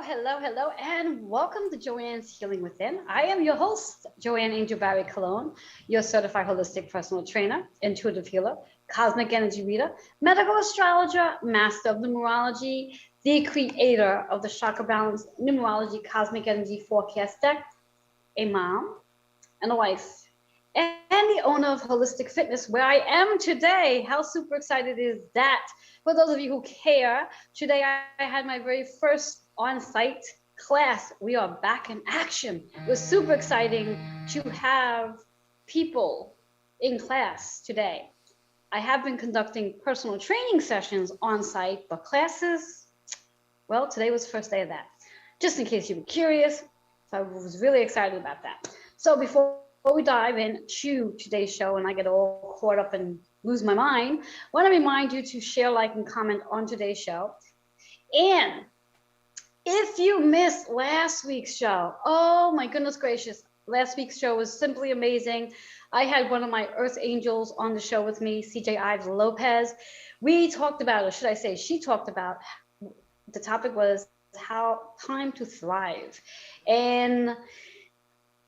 hello, and welcome to Joanne's Healing Within. I am your host, Joanne Angel Barry Cologne, your certified holistic personal trainer, intuitive healer, cosmic energy reader, medical astrologer, master of numerology, the creator of the chakra balance numerology cosmic energy forecast deck, a mom, and a wife, and the owner of Holistic Fitness, where I am today. How super excited is that? For those of you who care, today I had my very first on-site class. We are back in action. It was super exciting to have people in class today. I have been conducting personal training sessions on site, but classes, well, today was the first day of that. Just in case you were curious, so I was really excited about that. So before we dive into today's show and I get all caught up and lose my mind, I want to remind you to share, like, and comment on today's show. And if you missed last week's show, oh my goodness gracious, last week's show was simply amazing. I had one of my Earth Angels on the show with me, CJ Ives Lopez. We talked about, or should I say, she talked about, the topic was how time to thrive. And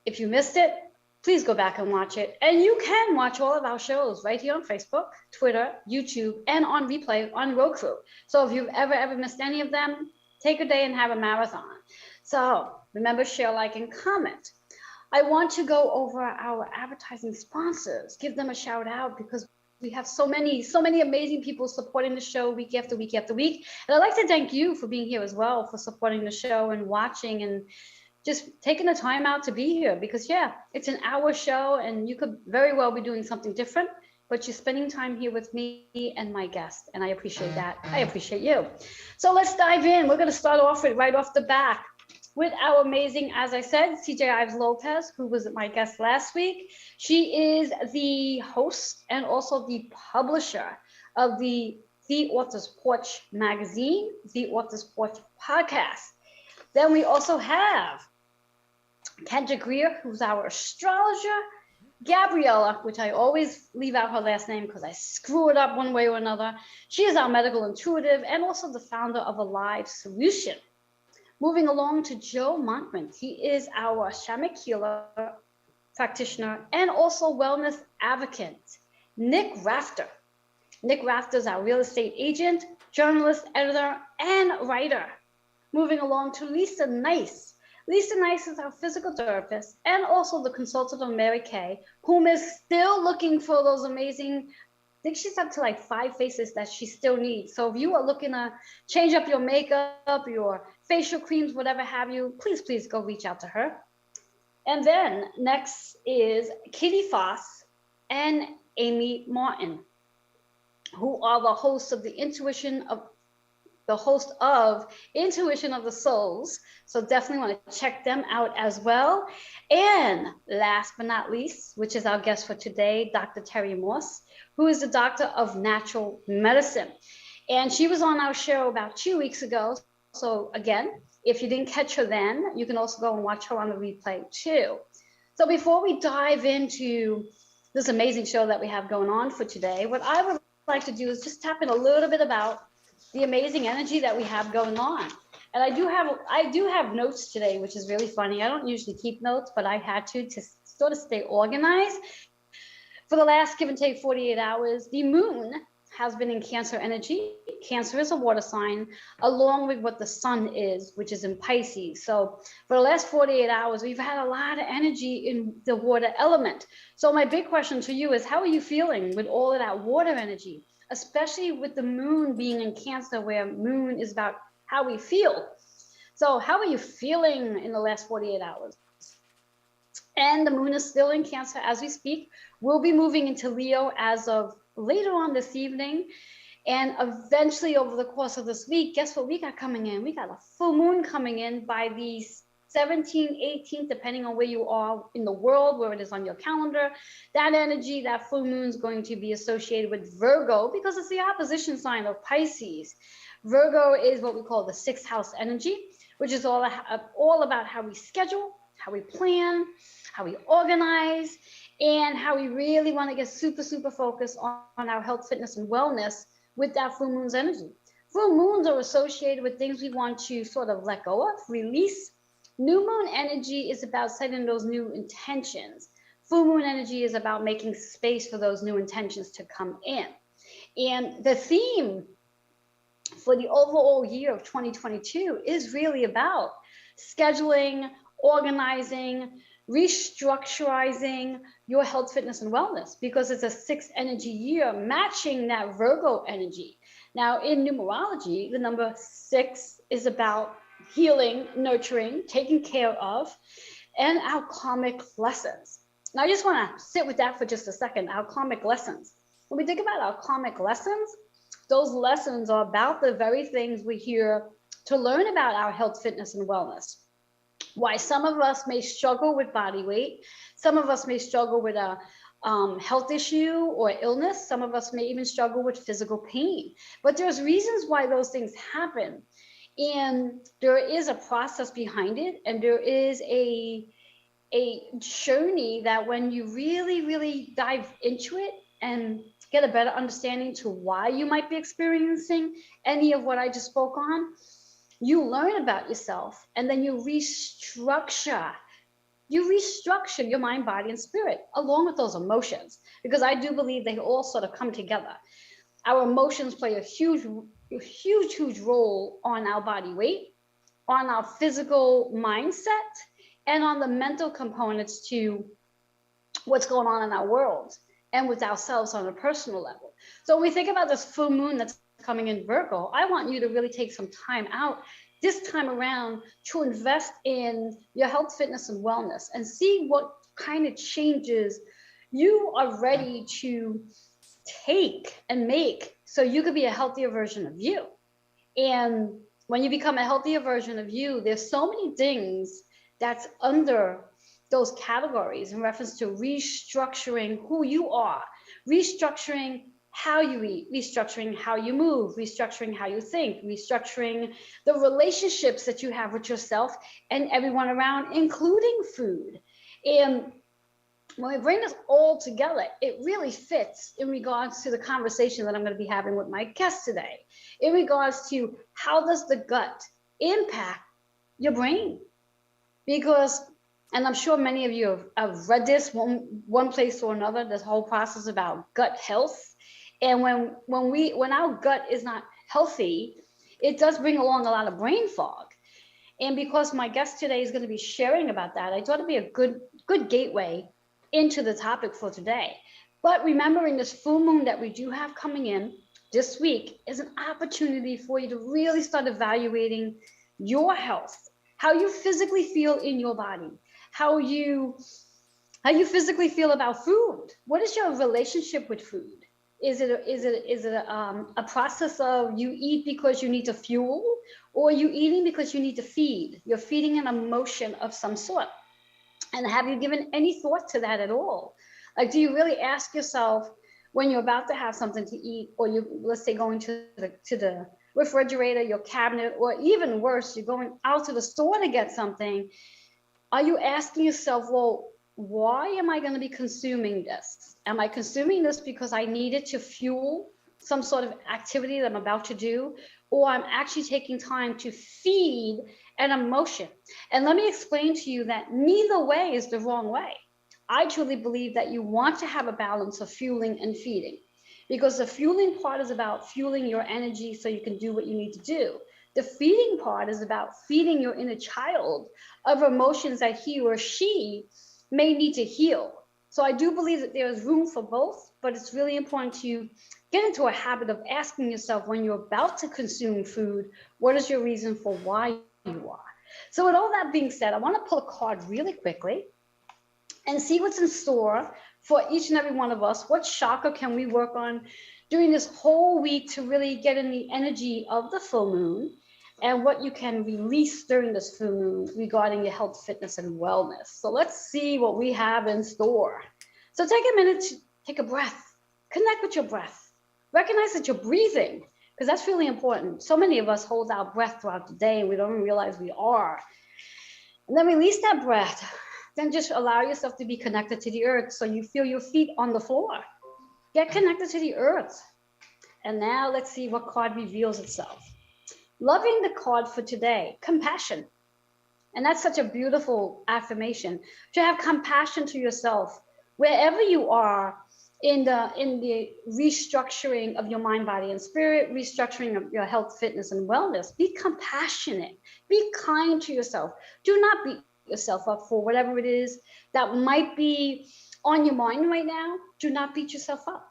if you missed it, please go back and watch it. And you can watch all of our shows right here on Facebook, Twitter, YouTube, and on replay on Roku. So if you've ever missed any of them, take a day and have a marathon. So remember, share, like, and comment. I want to go over our advertising sponsors, give them a shout out, because we have so many amazing people supporting the show week after week after week. And I'd like to thank you for being here as well, for supporting the show and watching and just taking the time out to be here, because yeah, it's an hour show and you could very well be doing something different, but you're spending time here with me and my guest, and I appreciate that. I appreciate you. So let's dive in. We're going to start off with, right off the back, with our amazing, as I said, CJ Ives Lopez, who was my guest last week. She is the host and also the publisher of the Author's Porch magazine, the Author's Porch podcast. Then we also have Kendra Greer, who's our astrologer, Gabriella, which I always leave out her last name because I screw it up one way or another. She is our medical intuitive and also the founder of Alive Solution. Moving along to Joe Monkman. He is our shamanic healer, practitioner, and also wellness advocate. Nick Rafter. Nick Rafter is our real estate agent, journalist, editor, and writer. Moving along to Lisa Nice. Lisa Nice is our physical therapist and also the consultant of Mary Kay, whom is still looking for those amazing, I think she's up to like 5 faces that she still needs. So if you are looking to change up your makeup, your facial creams, whatever have you, please go reach out to her. And then next is Kitty Foss and Amy Martin, who are the hosts of Intuition of the Souls. So definitely want to check them out as well. And last but not least, which is our guest for today, Dr. Terry Morse, who is the doctor of natural medicine. And she was on our show about 2 weeks ago. So again, if you didn't catch her then, you can also go and watch her on the replay too. So before we dive into this amazing show that we have going on for today, what I would like to do is just tap in a little bit about the amazing energy that we have going on. And I do have notes today, which is really funny. I don't usually keep notes, but I had to sort of stay organized. For the last, give and take, 48 hours, the moon has been in Cancer energy. Cancer is a water sign, along with what the sun is, which is in Pisces. So for the last 48 hours, we've had a lot of energy in the water element. So my big question to you is, how are you feeling with all of that water energy? Especially with the moon being in Cancer, where moon is about how we feel. So how are you feeling in the last 48 hours? And the moon is still in Cancer as we speak. We'll be moving into Leo as of later on this evening. And eventually over the course of this week, guess what we got coming in? We got a full moon coming in by the 17th, 18th, depending on where you are in the world, where it is on your calendar. That energy, that full moon is going to be associated with Virgo because it's the opposition sign of Pisces. Virgo is what we call the 6th house energy, which is all about how we schedule, how we plan, how we organize, and how we really want to get super focused on our health, fitness, and wellness with that full moon's energy. Full moons are associated with things we want to sort of let go of, release. New moon energy is about setting those new intentions. Full moon energy is about making space for those new intentions to come in. And the theme for the overall year of 2022 is really about scheduling, organizing, restructuring your health, fitness, and wellness, because it's a 6 energy year matching that Virgo energy. Now, in numerology, the number 6 is about healing, nurturing, taking care of, and our karmic lessons. Now, I just want to sit with that for just a second. Our karmic lessons. When we think about our karmic lessons, those lessons are about the very things we're here to learn about our health, fitness, and wellness. Why some of us may struggle with body weight, some of us may struggle with a health issue or illness, some of us may even struggle with physical pain. But there's reasons why those things happen. And there is a process behind it, and there is a journey that when you really, really dive into it and get a better understanding to why you might be experiencing any of what I just spoke on, you learn about yourself, and then you restructure your mind, body, and spirit along with those emotions, because I do believe they all sort of come together. Our emotions play a huge role on our body weight, on our physical mindset, and on the mental components to what's going on in our world and with ourselves on a personal level. So when we think about this full moon that's coming in Virgo, I want you to really take some time out this time around to invest in your health, fitness, and wellness, and see what kind of changes you are ready to take and make so you could be a healthier version of you. And when you become a healthier version of you, there's so many things that's under those categories in reference to restructuring who you are, restructuring how you eat, restructuring how you move, restructuring how you think, restructuring the relationships that you have with yourself and everyone around, including food. And when we bring this all together, it really fits in regards to the conversation that I'm going to be having with my guest today, in regards to how does the gut impact your brain? Because, and I'm sure many of you have read this one place or another, this whole process about gut health. And when our gut is not healthy, it does bring along a lot of brain fog. And because my guest today is going to be sharing about that, I thought it'd be a good gateway into the topic for today. But remembering this full moon that we do have coming in this week is an opportunity for you to really start evaluating your health, how you physically feel in your body, how you physically feel about food. What is your relationship with food? Is it a process of you eat because you need to fuel, or you eating because you need to feed? You're feeding an emotion of some sort. And have you given any thought to that at all? Like, do you really ask yourself when you're about to have something to eat, or you, let's say, going to the refrigerator, your cabinet, or even worse, you're going out to the store to get something, are you asking yourself, well, why am I going to be consuming this? Am I consuming this because I need it to fuel some sort of activity that I'm about to do, or I'm actually taking time to feed an emotion? And let me explain to you that neither way is the wrong way. I truly believe that you want to have a balance of fueling and feeding, because the fueling part is about fueling your energy so you can do what you need to do. The feeding part is about feeding your inner child of emotions that he or she may need to heal. So I do believe that there is room for both, but it's really important to get into a habit of asking yourself when you're about to consume food, what is your reason for why you are? So with all that being said, I want to pull a card really quickly and see what's in store for each and every one of us. What chakra can we work on during this whole week to really get in the energy of the full moon, and what you can release during this full moon regarding your health, fitness, and wellness. So let's see what we have in store. So take a minute to take a breath, connect with your breath, recognize that you're breathing, because that's really important. So many of us hold our breath throughout the day and we don't even realize we are. And then release that breath. Then just allow yourself to be connected to the earth so you feel your feet on the floor. Get connected to the earth. And now let's see what card reveals itself. Loving the card for today, compassion. And that's such a beautiful affirmation, to have compassion to yourself wherever you are in the restructuring of your mind, body, and spirit, restructuring of your health, fitness, and wellness. Be compassionate. Be kind to yourself. Do not beat yourself up for whatever it is that might be on your mind right now. Do not beat yourself up.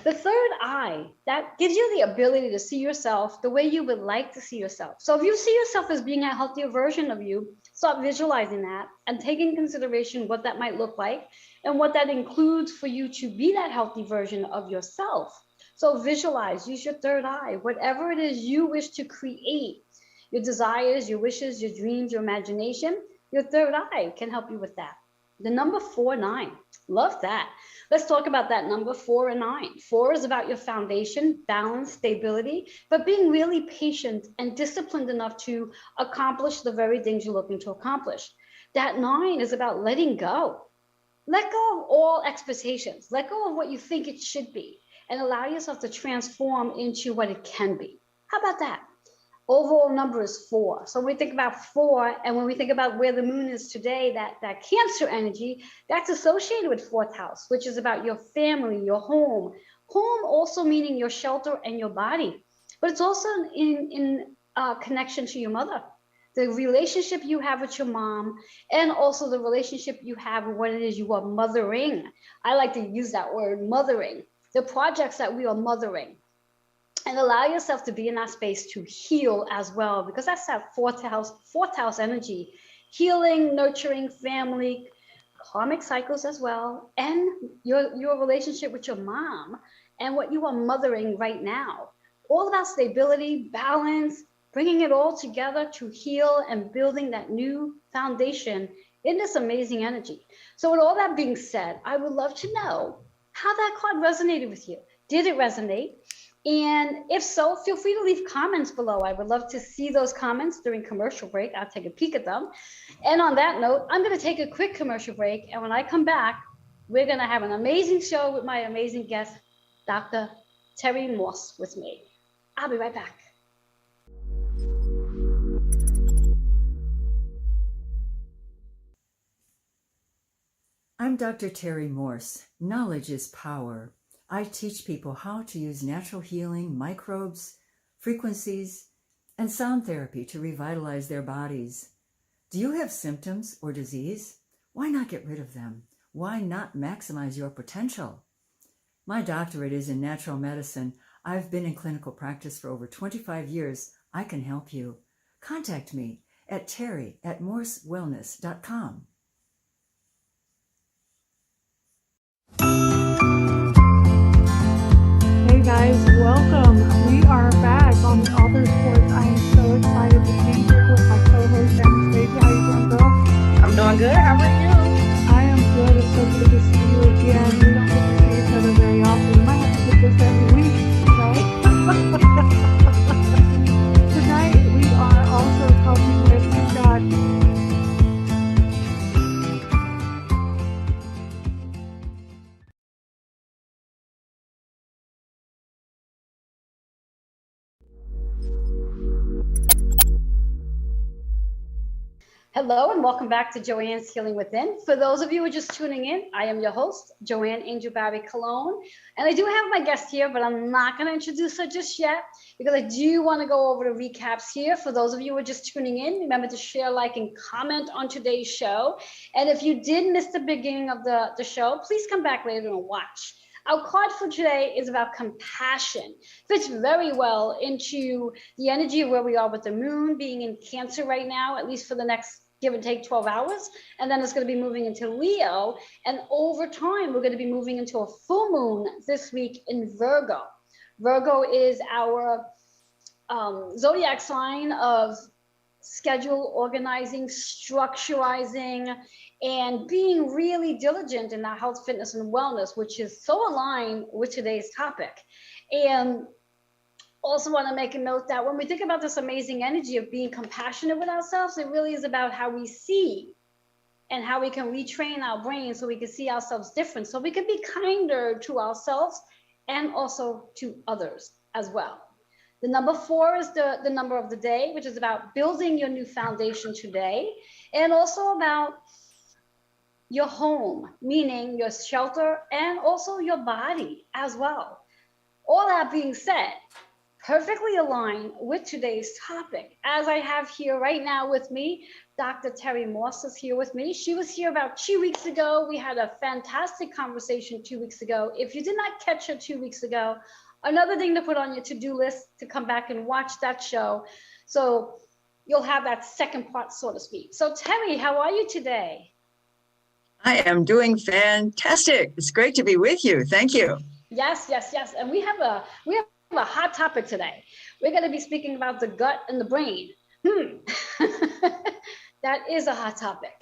The third eye, that gives you the ability to see yourself the way you would like to see yourself. So if you see yourself as being a healthier version of you, start visualizing that and take in consideration what that might look like and what that includes for you to be that healthy version of yourself. So visualize, use your third eye, whatever it is you wish to create, your desires, your wishes, your dreams, your imagination, your third eye can help you with that. The number 4, 9, love that. Let's talk about that number 4 and 9. 4 is about your foundation, balance, stability, but being really patient and disciplined enough to accomplish the very things you're looking to accomplish. That 9 is about letting go. Let go of all expectations. Let go of what you think it should be and allow yourself to transform into what it can be. How about that? Overall number is 4. So when we think about 4, and when we think about where the moon is today, that Cancer energy, that's associated with 4th house, which is about your family, your home. Home also meaning your shelter and your body, but it's also in connection to your mother, the relationship you have with your mom, and also the relationship you have with what it is you are mothering. I like to use that word, mothering. The projects that we are mothering. And allow yourself to be in that space to heal as well, because that's that fourth house energy, healing, nurturing, family, karmic cycles as well, and your relationship with your mom and what you are mothering right now. All about stability, balance, bringing it all together to heal and building that new foundation in this amazing energy. So with all that being said, I would love to know how that card resonated with you. Did it resonate? And if so, feel free to leave comments below. I would love to see those comments during commercial break. I'll take a peek at them. And on that note, I'm going to take a quick commercial break. And when I come back, we're going to have an amazing show with my amazing guest, Dr. Terry Morse, with me. I'll be right back. I'm Dr. Terry Morse. Knowledge is power. I teach people how to use natural healing, microbes, frequencies, and sound therapy to revitalize their bodies. Do you have symptoms or disease? Why not get rid of them? Why not maximize your potential? My doctorate is in natural medicine. I've been in clinical practice for over 25 years. I can help you. Contact me at terry@morsewellness.com. Hey guys, welcome. We are back on the Author Sports. I am so excited to be here with my co-host Anastasia. How you doing, girl? I'm doing good. How are you? I am good. It's so good to see you again. We don't get to see each other very often. We might have to do this every week, Tonight we are also talking with, we've got Hello and welcome back to Joanne's Healing Within. For those of you who are just tuning in, I am your host, Joanne Angel Barry Cologne. And I do have my guest here, but I'm not going to introduce her just yet because I do want to go over the recaps here. For those of you who are just tuning in, remember to share, like, and comment on today's show. And if you did miss the beginning of the show, please come back later and watch. Our card for today is about compassion. Fits very well into the energy of where we are with the moon being in Cancer right now, at least for the next give and take 12 hours. And then it's going to be moving into Leo. And over time, we're going to be moving into a full moon this week in Virgo. Virgo is our zodiac sign of schedule organizing, structurizing, and being really diligent in our health, fitness, and wellness, which is so aligned with today's topic. And also want to make a note that when we think about this amazing energy of being compassionate with ourselves, it really is about how we see and how we can retrain our brain so we can see ourselves different, so we can be kinder to ourselves and also to others as well. The number 4 is the number of the day, which is about building your new foundation today, and also about your home, meaning your shelter, and also your body as well. All that being said, perfectly aligned with today's topic, as I have here right now with me, Dr. Terry Morse is here with me. She was here about 2 weeks ago. We had a fantastic conversation 2 weeks ago. If you did not catch her 2 weeks ago, another thing to put on your to-do list to come back and watch that show. So you'll have that second part, so to speak. So Terry, how are you today? I am doing fantastic. It's great to be with you. Thank you. Yes. And we have a hot topic today. We're going to be speaking about the gut and the brain. That is a hot topic.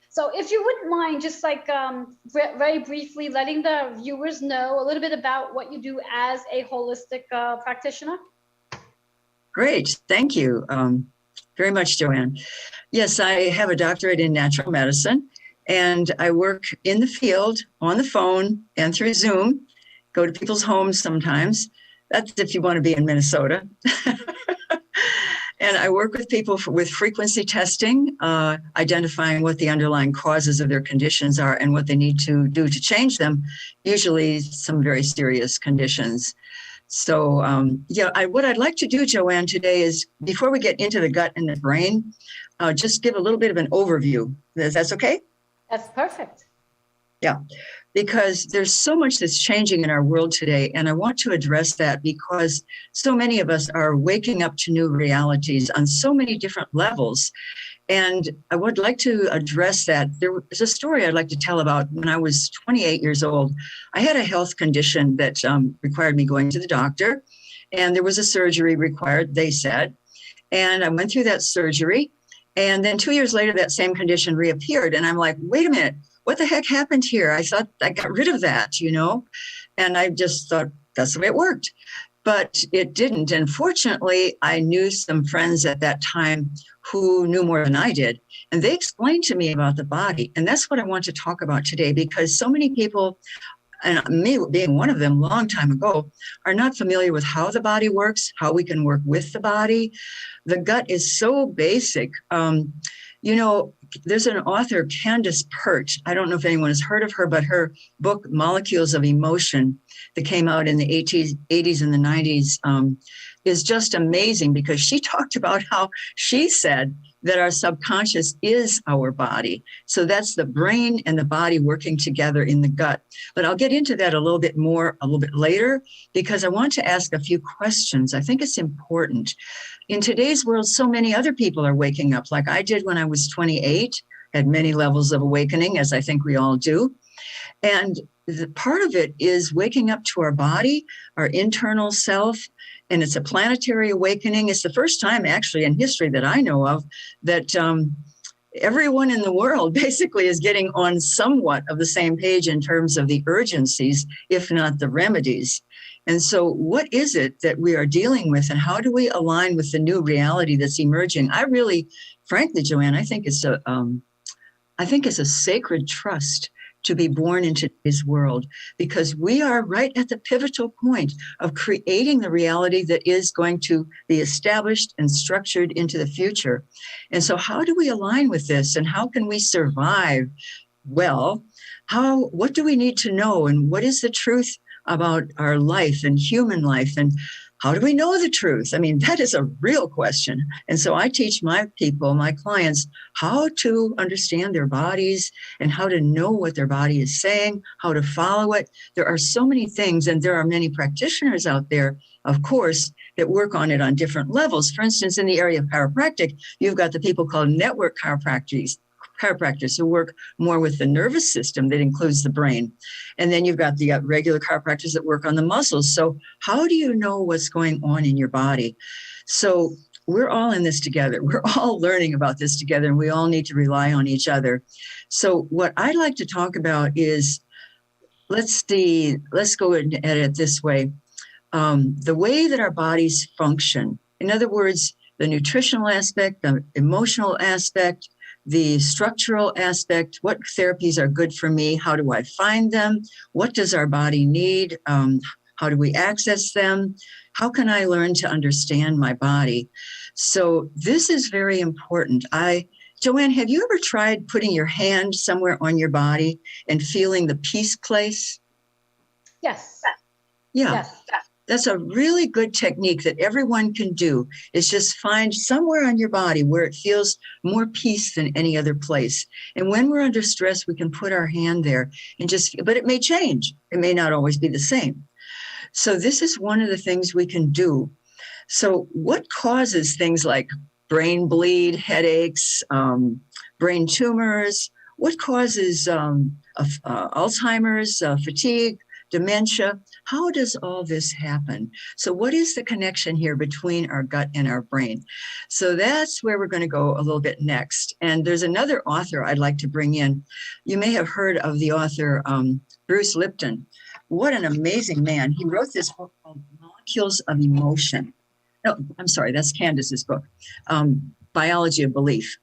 So if you wouldn't mind just like very briefly letting the viewers know a little bit about what you do as a holistic practitioner. Great. Thank you very much, Joanne. Yes, I have a doctorate in natural medicine, and I work in the field, on the phone, and through Zoom. Go to people's homes sometimes. That's if you want to be in Minnesota. And I work with people with frequency testing, identifying what the underlying causes of their conditions are and what they need to do to change them, usually some very serious conditions. So, what I'd like to do, Joanne, today is, before we get into the gut and the brain, just give a little bit of an overview. That's okay? That's perfect. Yeah, because there's so much that's changing in our world today. And I want to address that because so many of us are waking up to new realities on so many different levels. And I would like to address that. There's a story I'd like to tell about when I was 28 years old. I had a health condition that required me going to the doctor, and there was a surgery required, they said. And I went through that surgery. And then 2 years later, that same condition reappeared. And I'm like, wait a minute. What the heck happened here? I thought I got rid of that, and I just thought that's the way it worked. But it didn't. And fortunately, I knew some friends at that time who knew more than I did. And they explained to me about the body. And that's what I want to talk about today, because so many people, and me being one of them a long time ago, are not familiar with how the body works, how we can work with the body. The gut is so basic. There's an author, Candace Pert. I don't know if anyone has heard of her, but her book, Molecules of Emotion, that came out in the 80s and the 90s, is just amazing, because she talked about how she said that our subconscious is our body. So that's the brain and the body working together in the gut. But I'll get into that a little bit more a little bit later, because I want to ask a few questions. I think it's important. In today's world, so many other people are waking up, like I did when I was 28, had many levels of awakening, as I think we all do. And the part of it is waking up to our body, our internal self, and it's a planetary awakening. It's the first time actually in history that I know of that everyone in the world basically is getting on somewhat of the same page in terms of the urgencies, if not the remedies. And so what is it that we are dealing with, and how do we align with the new reality that's emerging? I really, frankly, Joanne, I think it's a sacred trust to be born into today's world, because we are right at the pivotal point of creating the reality that is going to be established and structured into the future. And so how do we align with this, and how can we survive? Well, what do we need to know, and what is the truth about our life and human life, and how do we know the truth? I mean, that is a real question. And so I teach my people, my clients, how to understand their bodies and how to know what their body is saying, how to follow it. There are so many things, and there are many practitioners out there, of course, that work on it on different levels. For instance, in the area of chiropractic, you've got the people called network chiropractors who work more with the nervous system that includes the brain. And then you've got the regular chiropractors that work on the muscles. So how do you know what's going on in your body? So we're all in this together. We're all learning about this together, and we all need to rely on each other. So what I'd like to talk about is, let's go at it this way. The way that our bodies function. In other words, the nutritional aspect, the emotional aspect, the structural aspect, what therapies are good for me, how do I find them, what does our body need, how do we access them, how can I learn to understand my body? So this is very important. Joanne, have you ever tried putting your hand somewhere on your body and feeling the peace place? Yes. Yeah. Yes. That's a really good technique that everyone can do, is just find somewhere on your body where it feels more peace than any other place. And when we're under stress, we can put our hand there and but it may change. It may not always be the same. So this is one of the things we can do. So what causes things like brain bleed, headaches, brain tumors? What causes Alzheimer's, fatigue, dementia? How does all this happen? So what is the connection here between our gut and our brain? So that's where we're going to go a little bit next. And there's another author I'd like to bring in. You may have heard of the author Bruce Lipton. What an amazing man. He wrote this book called Molecules of Emotion. No, I'm sorry, that's Candace's book, Biology of Belief.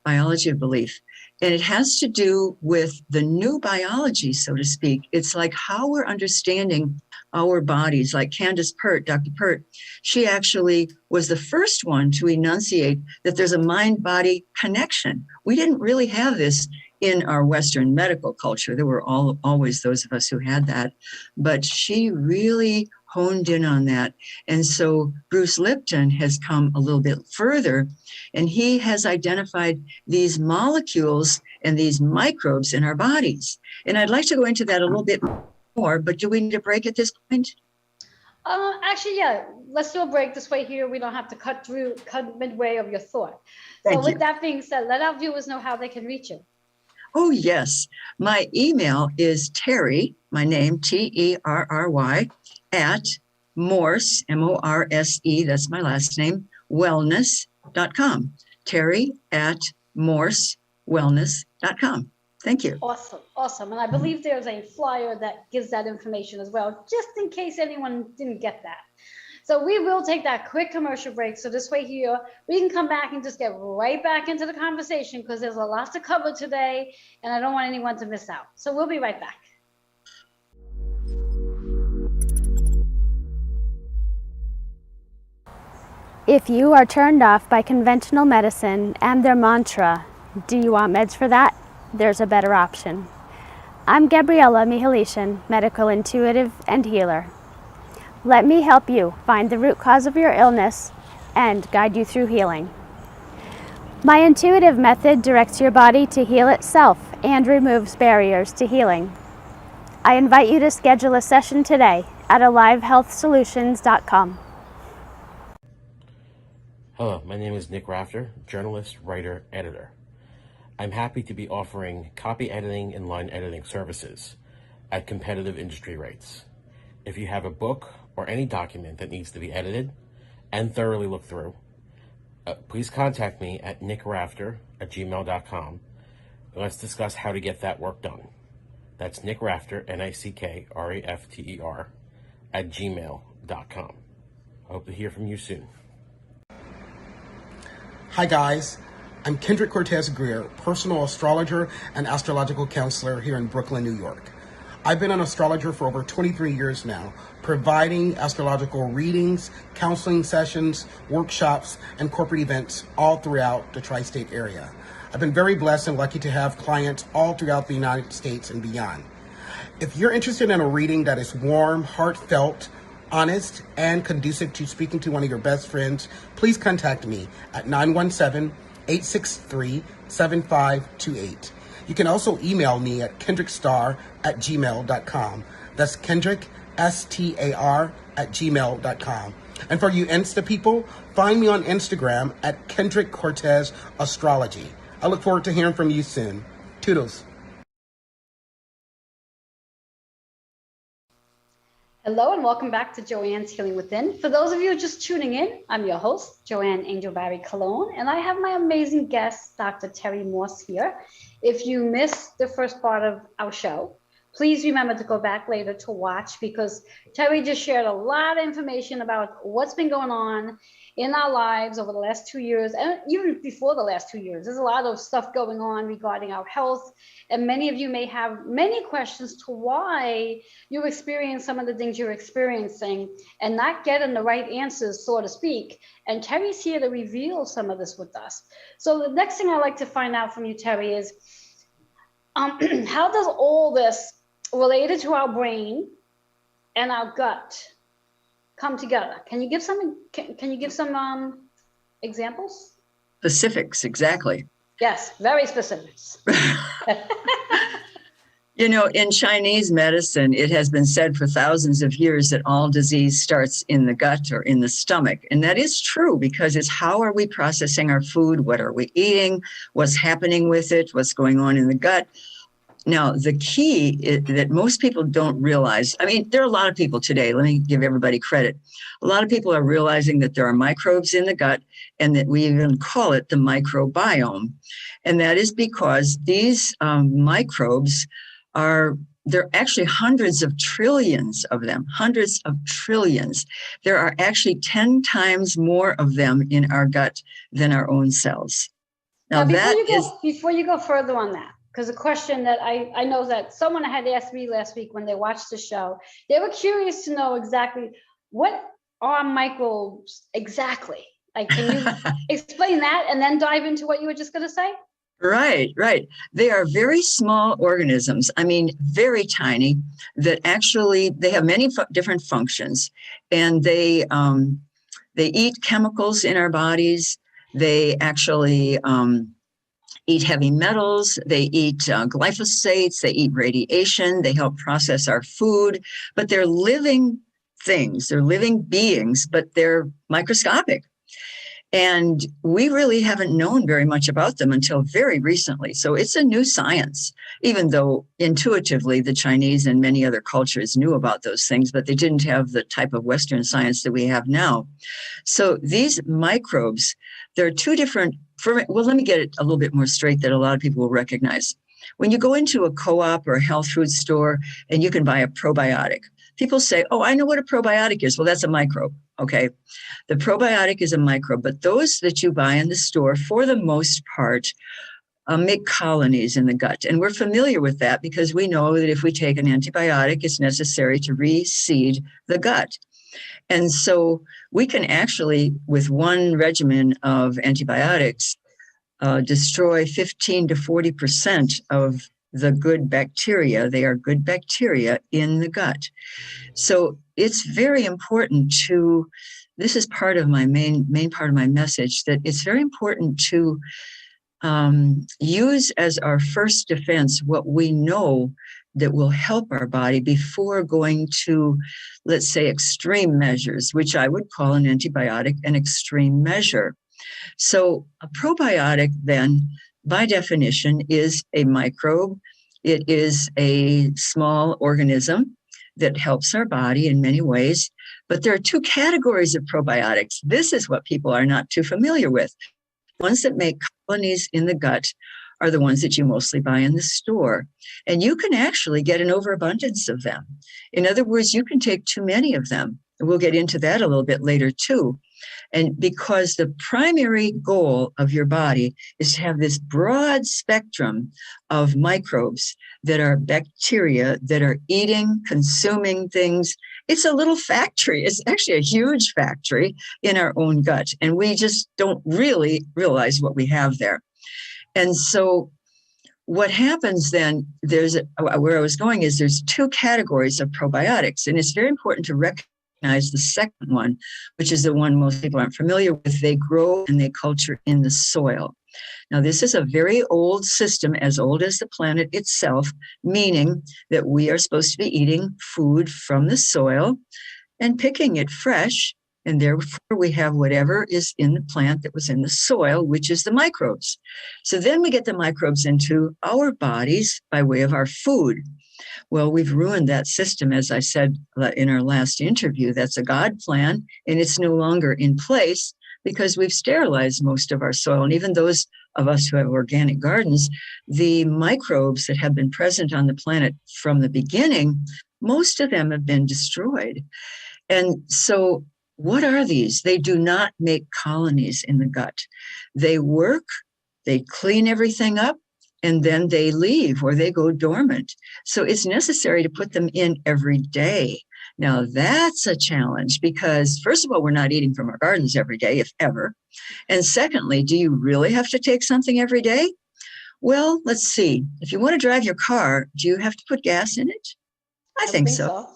Biology of Belief. And it has to do with the new biology, so to speak. It's like how we're understanding our bodies. Like Candace Pert, Dr. Pert, she actually was the first one to enunciate that there's a mind-body connection. We didn't really have this in our Western medical culture. There were always those of us who had that, but she really honed in on that. And so Bruce Lipton has come a little bit further, and he has identified these molecules and these microbes in our bodies. And I'd like to go into that a little bit more, but do we need a break at this point? Actually, yeah, let's do a break this way here. We don't have to cut midway of your thought. Thank So you. with that being said, let our viewers know how they can reach you. Oh, yes. My email is Terry, my name, Terry, at Morse, Morse, that's my last name, wellness.com. Terry at morsewellness.com. Thank you. Awesome. Awesome. And I believe there's a flyer that gives that information as well, just in case anyone didn't get that. So we will take that quick commercial break. So this way here, we can come back and just get right back into the conversation, because there's a lot to cover today and I don't want anyone to miss out. So we'll be right back. If you are turned off by conventional medicine and their mantra, "Do you want meds for that?" there's a better option. I'm Gabriella Mihalichin, medical intuitive and healer. Let me help you find the root cause of your illness and guide you through healing. My intuitive method directs your body to heal itself and removes barriers to healing. I invite you to schedule a session today at alivehealthsolutions.com. Hello, my name is Nick Rafter, journalist, writer, editor. I'm happy to be offering copy editing and line editing services at competitive industry rates. If you have a book or any document that needs to be edited and thoroughly looked through, please contact me at nickrafter@gmail.com. Let's discuss how to get that work done. That's Nick Rafter, NICKRAFTER, @gmail.com. I hope to hear from you soon. Hi guys, I'm Kendrick Cortez Greer, personal astrologer and astrological counselor here in Brooklyn, New York. I've been an astrologer for over 23 years now, providing astrological readings, counseling sessions, workshops, and corporate events all throughout the tri-state area. I've been very blessed and lucky to have clients all throughout the United States and beyond. If you're interested in a reading that is warm, heartfelt, honest, and conducive to speaking to one of your best friends, please contact me at 917-863-7528. You can also email me at kendrickstar@gmail.com. That's Kendrick, STAR, @gmail.com. And for you Insta people, find me on Instagram at Kendrick Cortez Astrology. I look forward to hearing from you soon. Toodles. Hello and welcome back to Joanne's Healing Within. For those of you just tuning in, I'm your host, Joanne Angel Barry Cologne, and I have my amazing guest, Dr. Terry Morse here. If you missed the first part of our show, please remember to go back later to watch, because Terry just shared a lot of information about what's been going on in our lives over the last 2 years, and even before the last 2 years. There's a lot of stuff going on regarding our health, and many of you may have many questions to why you experience some of the things you're experiencing and not getting the right answers, so to speak. And Terry's here to reveal some of this with us. So the next thing I'd like to find out from you, Terry, is how does all this related to our brain and our gut come together? Can you give some examples? Specifics, exactly. Yes, very specifics. You know, in Chinese medicine, it has been said for thousands of years that all disease starts in the gut or in the stomach. And that is true, because it's how are we processing our food? What are we eating? What's happening with it? What's going on in the gut? Now, the key is that most people don't realize, I mean, there are a lot of people today, let me give everybody credit. A lot of people are realizing that there are microbes in the gut, and that we even call it the microbiome. And that is because these microbes there are actually hundreds of trillions of them, hundreds of trillions. There are actually 10 times more of them in our gut than our own cells. Now before you go further on that, because a question that I know that someone had asked me last week when they watched the show, they were curious to know exactly what are microbes exactly. Like, can you explain that and then dive into what you were just going to say? Right. They are very small organisms. I mean, very tiny, that actually they have many different functions, and they eat chemicals in our bodies. They actually eat heavy metals. They eat glyphosates. They eat radiation. They help process our food, but they're living things. They're living beings, but they're microscopic. And we really haven't known very much about them until very recently. So it's a new science, even though intuitively the Chinese and many other cultures knew about those things, but they didn't have the type of Western science that we have now. So these microbes, there are two different, well, let me get it a little bit more straight that a lot of people will recognize. When you go into a co-op or a health food store and you can buy a probiotic, people say, oh, I know what a probiotic is. Well, that's a microbe. Okay. The probiotic is a microbe, but those that you buy in the store, for the most part, make colonies in the gut. And we're familiar with that because we know that if we take an antibiotic, it's necessary to reseed the gut. And so we can actually, with one regimen of antibiotics, destroy 15 to 40% of the good bacteria. They are good bacteria in the gut. So it's very important this is part of my main part of my message, that it's very important to use as our first defense what we know that will help our body before going to, let's say, extreme measures, which I would call an antibiotic an extreme measure. So a probiotic then, by definition, is a microbe. It is a small organism that helps our body in many ways. But there are two categories of probiotics. This is what people are not too familiar with. Ones that make colonies in the gut are the ones that you mostly buy in the store. And you can actually get an overabundance of them. In other words, you can take too many of them. And we'll get into that a little bit later too. And because the primary goal of your body is to have this broad spectrum of microbes that are bacteria that are eating, consuming things. It's a little factory. It's actually a huge factory in our own gut. And we just don't really realize what we have there. And so what happens then, where I was going is there's two categories of probiotics. And it's very important to recognize the second one, which is the one most people aren't familiar with. They grow and they culture in the soil. Now, this is a very old system, as old as the planet itself, meaning that we are supposed to be eating food from the soil and picking it fresh. And therefore, we have whatever is in the plant that was in the soil, which is the microbes. So then we get the microbes into our bodies by way of our food. Well, we've ruined that system, as I said in our last interview. That's a God plan, and it's no longer in place because we've sterilized most of our soil. And even those of us who have organic gardens, the microbes that have been present on the planet from the beginning, most of them have been destroyed. And so What are these? They do not make colonies in the gut. They work, they clean everything up, and then they leave or they go dormant. So it's necessary to put them in every day. Now, that's a challenge because, first of all, we're not eating from our gardens every day, if ever. And secondly, do you really have to take something every day? Well, let's see. If you want to drive your car, do you have to put gas in it? I think so.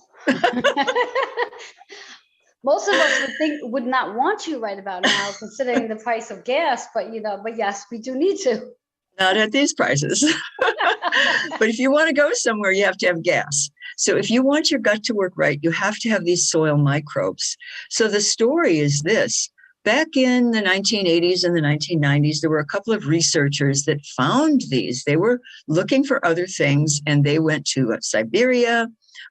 Most of us would not want to right about now, considering the price of gas. But yes, we do need to. Not at these prices. But if you want to go somewhere, you have to have gas. So if you want your gut to work right, you have to have these soil microbes. So the story is this. Back in the 1980s and the 1990s, there were a couple of researchers that found these. They were looking for other things, and they went to Siberia,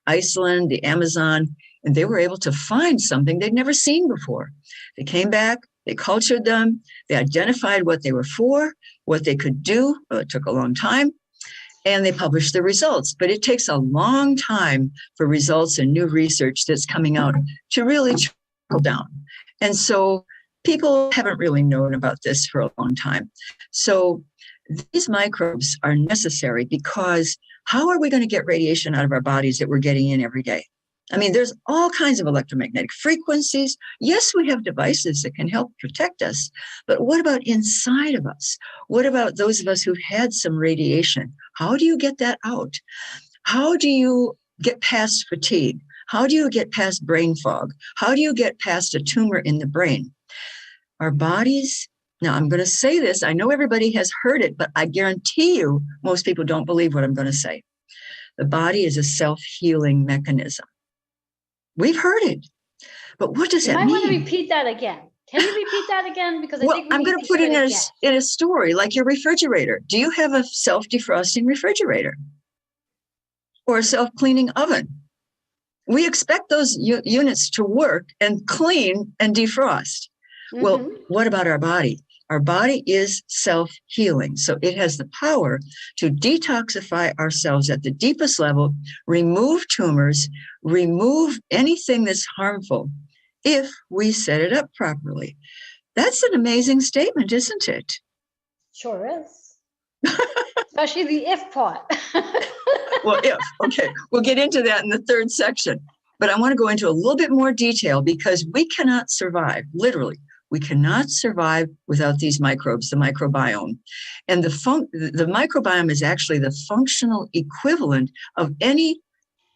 Iceland, the Amazon, and they were able to find something they'd never seen before. They came back, they cultured them, they identified what they were for, what they could do. Well, it took a long time, and they published the results. But it takes a long time for results and new research that's coming out to really trickle down. And so people haven't really known about this for a long time. So these microbes are necessary because how are we going to get radiation out of our bodies that we're getting in every day? I mean, there's all kinds of electromagnetic frequencies. Yes, we have devices that can help protect us, but what about inside of us? What about those of us who've had some radiation? How do you get that out? How do you get past fatigue? How do you get past brain fog? How do you get past a tumor in the brain? Our bodies, now I'm going to say this, I know everybody has heard it, but I guarantee you most people don't believe what I'm going to say. The body is a self-healing mechanism. We've heard it, but what does that mean? You might want to repeat that again. Can you repeat that again? Because I'm going to put it in a story, like your refrigerator. Do you have a self-defrosting refrigerator or a self-cleaning oven? We expect those units to work and clean and defrost. Mm-hmm. Well, what about our body? Our body is self-healing, so it has the power to detoxify ourselves at the deepest level, remove tumors, remove anything that's harmful if we set it up properly. That's an amazing statement, isn't it? Sure is. Especially the if part. Well, if, okay, we'll get into that in the third section. But I want to go into a little bit more detail because we cannot survive, literally. We cannot survive without these microbes, the microbiome. And the microbiome is actually the functional equivalent of any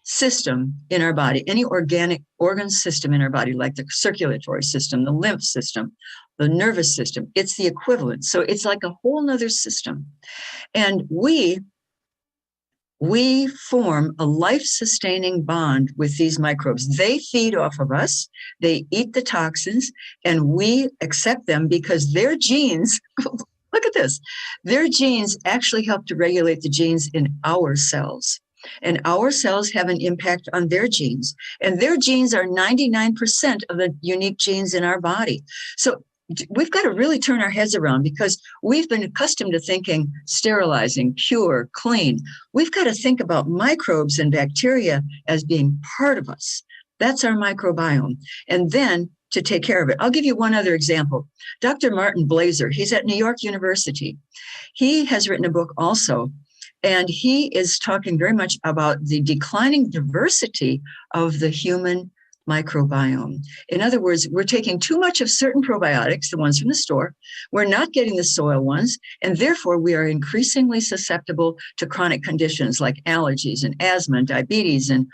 system in our body, any organic organ system in our body, like the circulatory system, the lymph system, the nervous system. It's the equivalent. So it's like a whole nother system. And we form a life-sustaining bond with these microbes. They feed off of us, they eat the toxins, and we accept them because their genes, look at this, their genes actually help to regulate the genes in our cells. And our cells have an impact on their genes. And their genes are 99% of the unique genes in our body. So we've got to really turn our heads around because we've been accustomed to thinking sterilizing, pure, clean. We've got to think about microbes and bacteria as being part of us. That's our microbiome. And then to take care of it. I'll give you one other example. Dr. Martin Blaser, he's at New York University. He has written a book also, and he is talking very much about the declining diversity of the human microbiome. In other words, we're taking too much of certain probiotics, the ones from the store. We're not getting the soil ones, and therefore we are increasingly susceptible to chronic conditions like allergies and asthma and diabetes and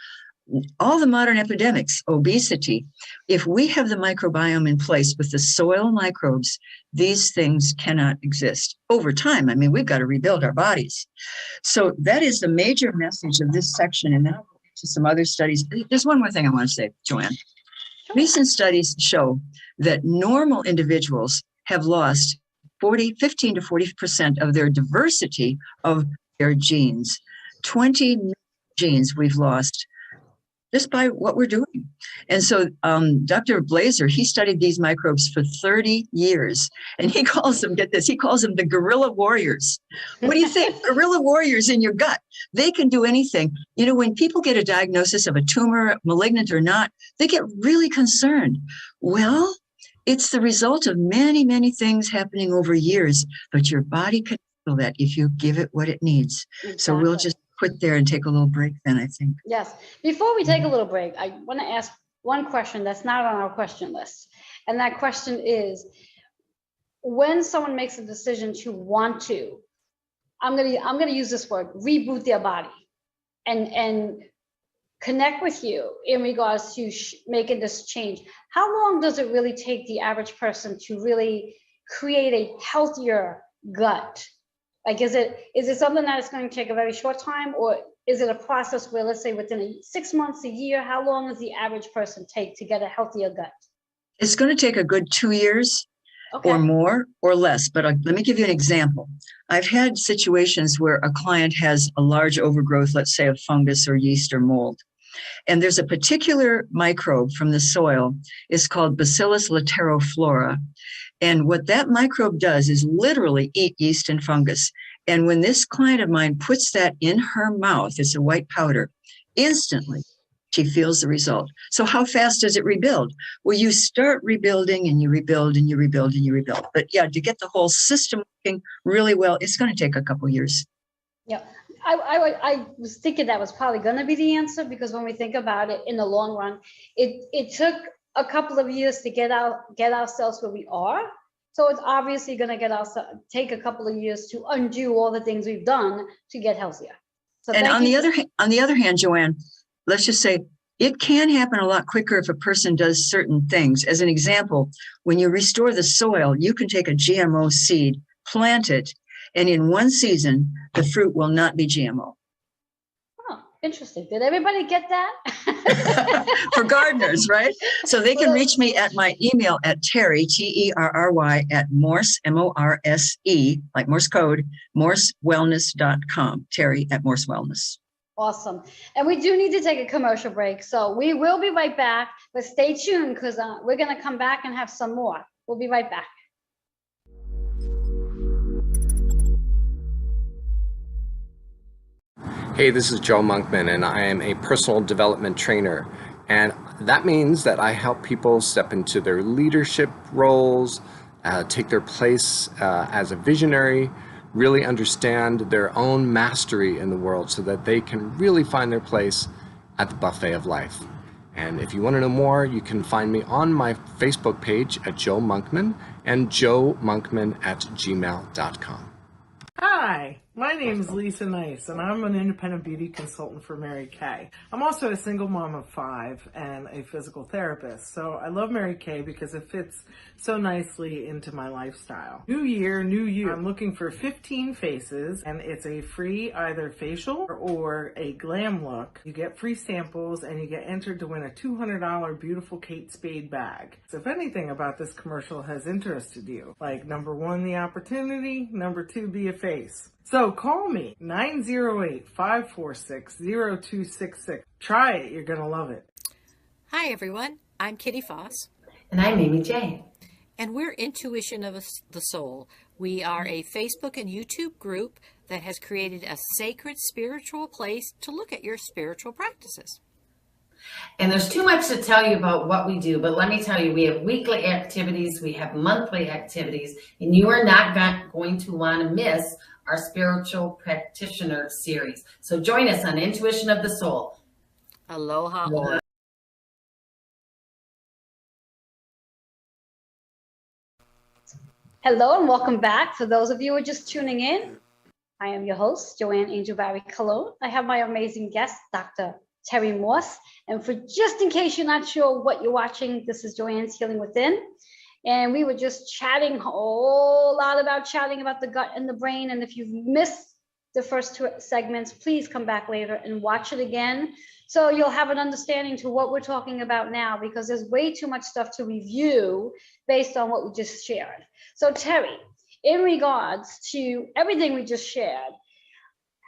all the modern epidemics, obesity. If we have the microbiome in place with the soil microbes, these things cannot exist over time. I mean, we've got to rebuild our bodies. So that is the major message of this section. And then I'll go into some other studies. There's one more thing I want to say, Joanne. Recent studies show that normal individuals have lost 15 to 40% of their diversity of their genes. 20 genes we've lost just by what we're doing. And so Dr. Blazer, he studied these microbes for 30 years, and he calls them, get this, he calls them the guerrilla warriors. What do you think? Guerrilla warriors in your gut. They can do anything. You know, when people get a diagnosis of a tumor, malignant or not, they get really concerned. Well, it's the result of many, many things happening over years, but your body can handle that if you give it what it needs. Exactly. So we'll just quit there and take a little break then, I think. Yes. Before we take a little break, I want to ask one question that's not on our question list. And that question is, when someone makes a decision to want to, I'm gonna use this word, reboot their body and connect with you in regards to making this change, how long does it really take the average person to really create a healthier gut? Like, is it something that is going to take a very short time, or is it a process where, let's say, within 6 months, a year, how long does the average person take to get a healthier gut? It's going to take a good 2 years. Okay. Or more or less. But let me give you an example. I've had situations where a client has a large overgrowth, let's say of fungus or yeast or mold. And there's a particular microbe from the soil. It's called Bacillus lateroflora. And what that microbe does is literally eat yeast and fungus. And when this client of mine puts that in her mouth, it's a white powder, instantly she feels the result. So how fast does it rebuild? Well, you start rebuilding and you rebuild and you rebuild and you rebuild. But yeah, to get the whole system working really well, it's going to take a couple years. Yeah, I was thinking that was probably going to be the answer, because when we think about it in the long run, it took a couple of years to get ourselves where we are. So it's obviously going to take a couple of years to undo all the things we've done to get healthier. So and on the other hand, Joanne, let's just say it can happen a lot quicker if a person does certain things. As an example, when you restore the soil, you can take a GMO seed, plant it, and in one season, the fruit will not be GMO. Oh, interesting. Did everybody get that? For gardeners, right? So they can reach me at my email at Terry, Terry, at Morse, Morse, like Morse code, morsewellness.com, Terry at Morse Wellness. Awesome. And we do need to take a commercial break. So we will be right back, but stay tuned, because we're going to come back and have some more. We'll be right back. Hey, this is Joe Monkman, and I am a personal development trainer. And that means that I help people step into their leadership roles, take their place as a visionary, really understand their own mastery in the world so that they can really find their place at the buffet of life. And if you want to know more, you can find me on my Facebook page at Joe Monkman and joemonkman@gmail.com. Hi, my name is Lisa Nice, and I'm an independent beauty consultant for Mary Kay. I'm also a single mom of 5 and a physical therapist, so I love Mary Kay because it fits so nicely into my lifestyle. New year, new you. I'm looking for 15 faces, and it's a free either facial or a glam look. You get free samples, and you get entered to win a $200 Beautiful Kate Spade bag. So if anything about this commercial has interested you, like number 1, the opportunity, number 2, be a face. So call me, 908-546-0266. Try it, you're gonna love it. Hi everyone, I'm Kitty Foss. And I'm Amy J. And we're Intuition of the Soul. We are a Facebook and YouTube group that has created a sacred spiritual place to look at your spiritual practices. And there's too much to tell you about what we do, but let me tell you, we have weekly activities, we have monthly activities, and you are not going to want to miss our spiritual practitioner series. So join us on Intuition of the Soul. Aloha. Aloha. Hello and welcome back. For those of you who are just tuning in, I am your host, Joanne Angel Barry Cologne. I have my amazing guest, Dr. Terry Morse. And for just in case you're not sure what you're watching, this is Joanne's Healing Within. And we were just chatting a whole lot about the gut and the brain. And if you've missed the first 2 segments, please come back later and watch it again, so you'll have an understanding to what we're talking about now, because there's way too much stuff to review based on what we just shared. So Terry, in regards to everything we just shared,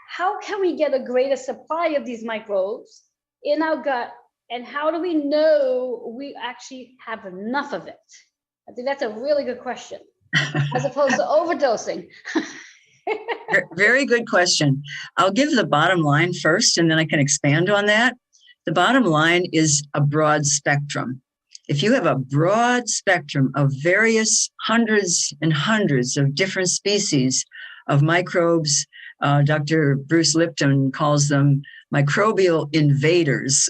how can we get a greater supply of these microbes in our gut And how do we know we actually have enough of it? I think that's a really good question, as opposed to overdosing. Very good question. I'll give the bottom line first, and then I can expand on that. The bottom line is a broad spectrum. If you have a broad spectrum of various hundreds and hundreds of different species of microbes, Dr. Bruce Lipton calls them microbial invaders.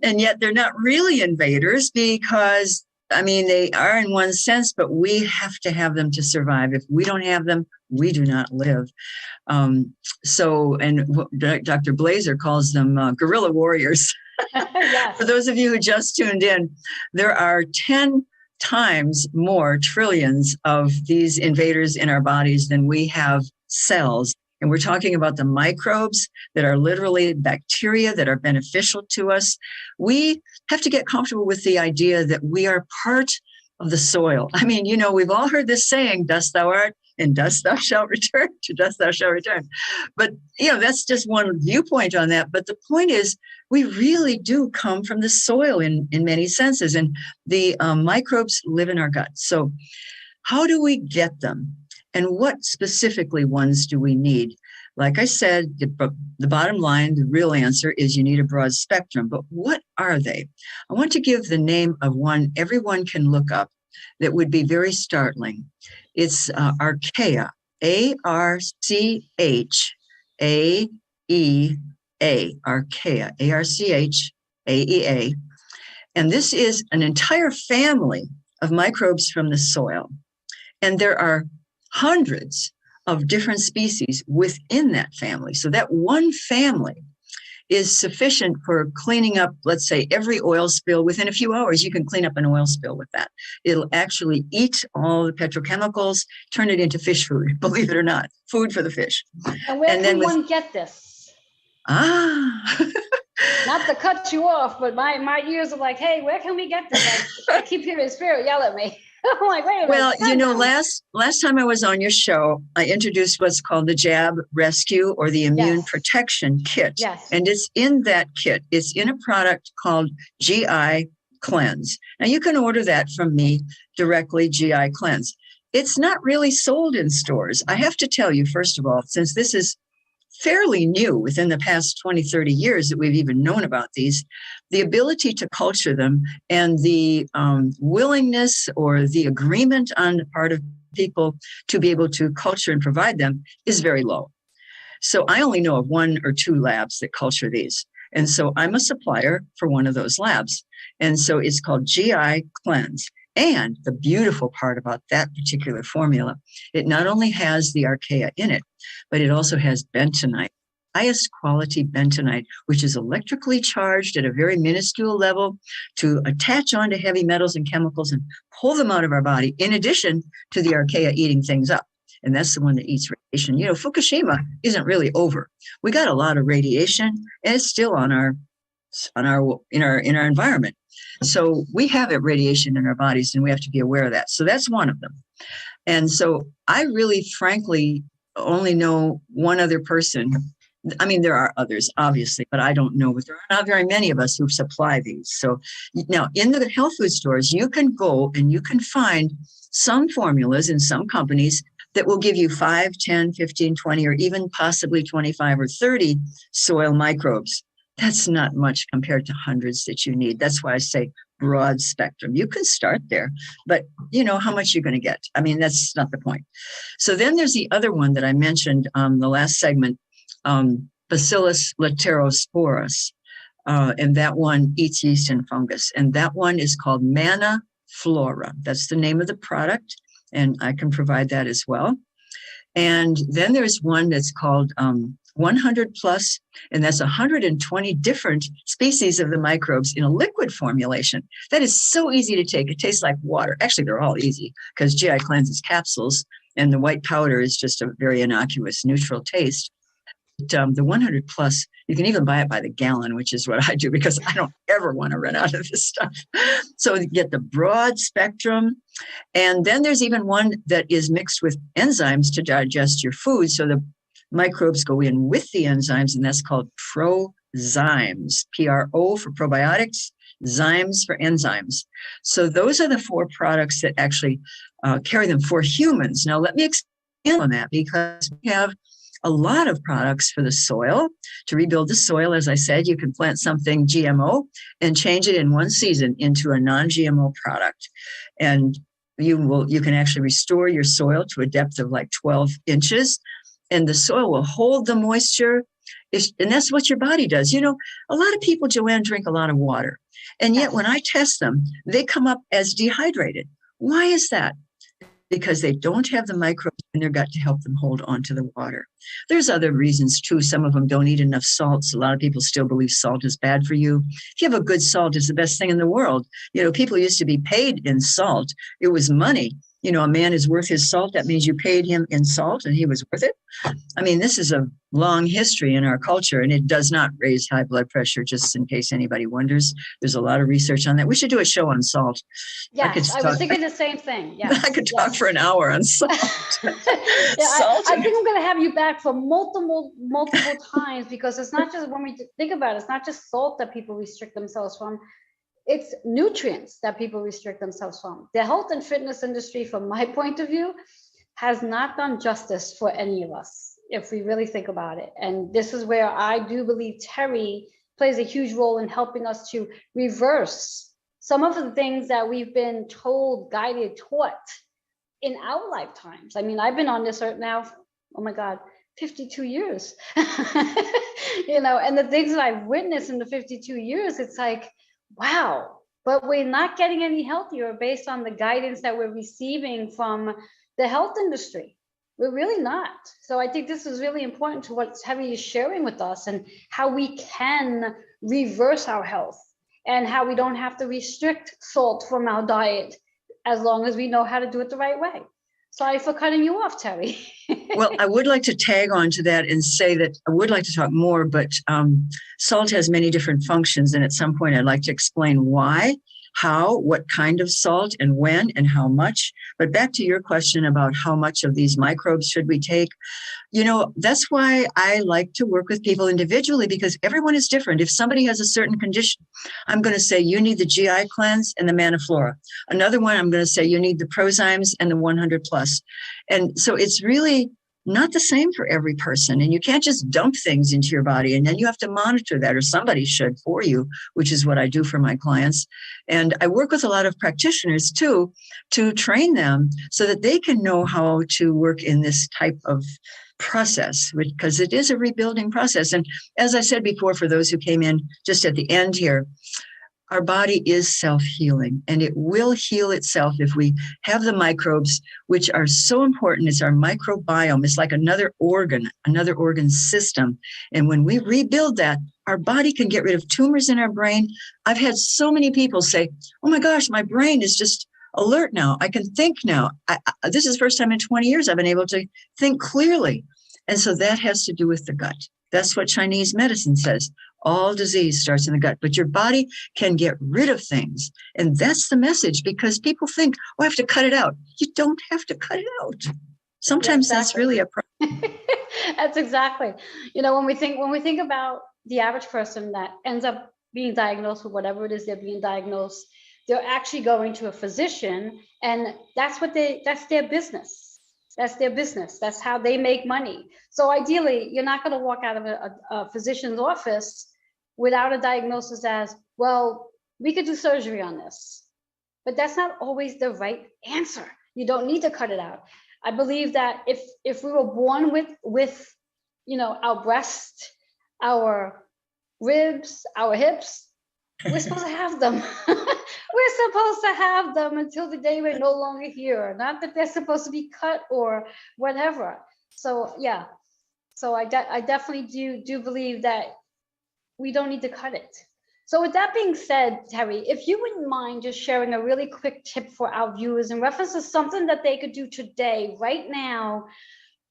And yet they're not really invaders because, I mean, they are in one sense, but we have to have them to survive. If we don't have them, we do not live. And Dr. Blazer calls them guerrilla warriors. Yes. For those of you who just tuned in, there are 10 times more trillions of these invaders in our bodies than we have cells. And we're talking about the microbes that are literally bacteria that are beneficial to us. We have to get comfortable with the idea that we are part of the soil. I mean, you know, we've all heard this saying, dust thou art, and dust thou shalt return, to dust thou shalt return. But, you know, that's just one viewpoint on that. But the point is, we really do come from the soil in many senses, and the microbes live in our gut. So how do we get them? And what specifically ones do we need? Like I said, the bottom line, the real answer is you need a broad spectrum. But what are they? I want to give the name of one everyone can look up that would be very startling. It's Archaea, A-R-C-H-A-E-A, Archaea, A-R-C-H-A-E-A. And this is an entire family of microbes from the soil. And there are hundreds of different species within that family. So that one family is sufficient for cleaning up, let's say, every oil spill. Within a few hours, you can clean up an oil spill with that. It'll actually eat all the petrochemicals, turn it into fish food, believe it or not, food for the fish. And where can one get this? Not to cut you off, but my ears are like, hey, where can we get this? I keep hearing Spirit yell at me. I'm like, wait a minute. Well, you know, last time I was on your show, I introduced what's called the Jab Rescue or the Immune Protection Kit. Yes. And it's in that kit. It's in a product called GI Cleanse. Now, you can order that from me directly, GI Cleanse. It's not really sold in stores. I have to tell you, first of all, since this is fairly new within the past 20, 30 years that we've even known about these, the ability to culture them and the willingness or the agreement on the part of people to be able to culture and provide them is very low. So I only know of 1 or 2 labs that culture these. And so I'm a supplier for one of those labs. And so it's called GI Cleanse. And the beautiful part about that particular formula, it not only has the Archaea in it, but it also has bentonite, highest quality bentonite, which is electrically charged at a very minuscule level to attach onto heavy metals and chemicals and pull them out of our body, in addition to the Archaea eating things up. And that's the one that eats radiation. You know, Fukushima isn't really over. We got a lot of radiation, and it's still in our environment. So we have radiation in our bodies, and we have to be aware of that. So that's one of them. And so I really, frankly, only know one other person. I mean, there are others, obviously, but I don't know. But there are not very many of us who supply these. So now in the health food stores, you can go and you can find some formulas in some companies that will give you 5, 10, 15, 20, or even possibly 25 or 30 soil microbes. That's not much compared to hundreds that you need. That's why I say broad spectrum. You can start there, but you know how much you're going to get. I mean, that's not the point. So then there's the other one that I mentioned the last segment, Bacillus laterosporus, and that one eats yeast and fungus. And that one is called Manna Flora. That's the name of the product, and I can provide that as well. And then there's one that's called 100 plus, and that's 120 different species of the microbes in a liquid formulation. That is so easy to take. It tastes like water. Actually, they're all easy because GI Cleanse is capsules, and the white powder is just a very innocuous, neutral taste. But, the 100 plus, you can even buy it by the gallon, which is what I do because I don't ever want to run out of this stuff. So you get the broad spectrum. And then there's even one that is mixed with enzymes to digest your food. So the microbes go in with the enzymes, and that's called probiotics. Zymes, PRO for probiotics, Zymes for enzymes. So those are the 4 products that actually carry them for humans. Now, let me expand on that, because we have a lot of products for the soil to rebuild the soil. As I said, you can plant something GMO and change it in one season into a non-GMO product. And you can actually restore your soil to a depth of like 12 inches, and the soil will hold the moisture. And that's what your body does. You know, a lot of people, Joanne, drink a lot of water. And yet when I test them, they come up as dehydrated. Why is that? Because they don't have the microbes in their gut to help them hold on to the water. There's other reasons too. Some of them don't eat enough salts. A lot of people still believe salt is bad for you. If you have a good salt, it's the best thing in the world. You know, people used to be paid in salt. It was money. You know, a man is worth his salt. That means you paid him in salt and he was worth it. I mean, this is a long history in our culture, and it does not raise high blood pressure, just in case anybody wonders. There's a lot of research on that. We should do a show on salt. Yes, I was thinking the same thing. Yes, I could talk for an hour on salt. Yeah, I think I'm going to have you back for multiple times, because it's not just, when we think about it, it's not just salt that people restrict themselves from. It's nutrients that people restrict themselves from. The health and fitness industry, from my point of view, has not done justice for any of us, if we really think about it. And this is where I do believe Terry plays a huge role in helping us to reverse some of the things that we've been told, guided, taught in our lifetimes. I mean, I've been on this earth now, oh my God, 52 years. You know, and the things that I've witnessed in the 52 years, it's like, wow, but we're not getting any healthier based on the guidance that we're receiving from the health industry. We're really not. So I think this is really important to what Terry is sharing with us, and how we can reverse our health, and how we don't have to restrict salt from our diet, as long as we know how to do it the right way. Sorry for cutting you off, Terry. Well, I would like to tag on to that and say that I would like to talk more, but salt has many different functions. And at some point, I'd like to explain why, how, what kind of salt, and when, and how much. But back to your question about how much of these microbes should we take. You know, that's why I like to work with people individually, because everyone is different. If somebody has a certain condition, I'm going to say you need the GI cleanse and the Maniflora. Another one, I'm going to say you need the Prozymes and the 100 plus. And so it's really not the same for every person. And you can't just dump things into your body, and then you have to monitor that, or somebody should for you, which is what I do for my clients. And I work with a lot of practitioners too, to train them so that they can know how to work in this type of process, because it is a rebuilding process. And as I said before, for those who came in just at the end here, our body is self-healing, and it will heal itself if we have the microbes, which are so important. It's our microbiome. It's like another organ system. And when we rebuild that, our body can get rid of tumors in our brain. I've had so many people say, oh my gosh, my brain is just alert now. I can think now. This is the first time in 20 years I've been able to think clearly. And so that has to do with the gut. That's what Chinese medicine says. All disease starts in the gut, but your body can get rid of things. And that's the message, because people think, oh, I have to cut it out. You don't have to cut it out. Sometimes that's really a problem. That's exactly. You know, when we think about the average person that ends up being diagnosed with whatever it is they're being diagnosed, they're actually going to a physician, and that's their business. That's their business. That's how they make money. So ideally, you're not going to walk out of a physician's office without a diagnosis as, well, we could do surgery on this. But that's not always the right answer. You don't need to cut it out. I believe that if we were born with you know, our breast, our ribs, our hips, we're supposed to have them. We're supposed to have them until the day we're no longer here. Not that they're supposed to be cut or whatever. So yeah, so I definitely do believe that we don't need to cut it. So with that being said, Terry, if you wouldn't mind just sharing a really quick tip for our viewers in reference to something that they could do today, right now,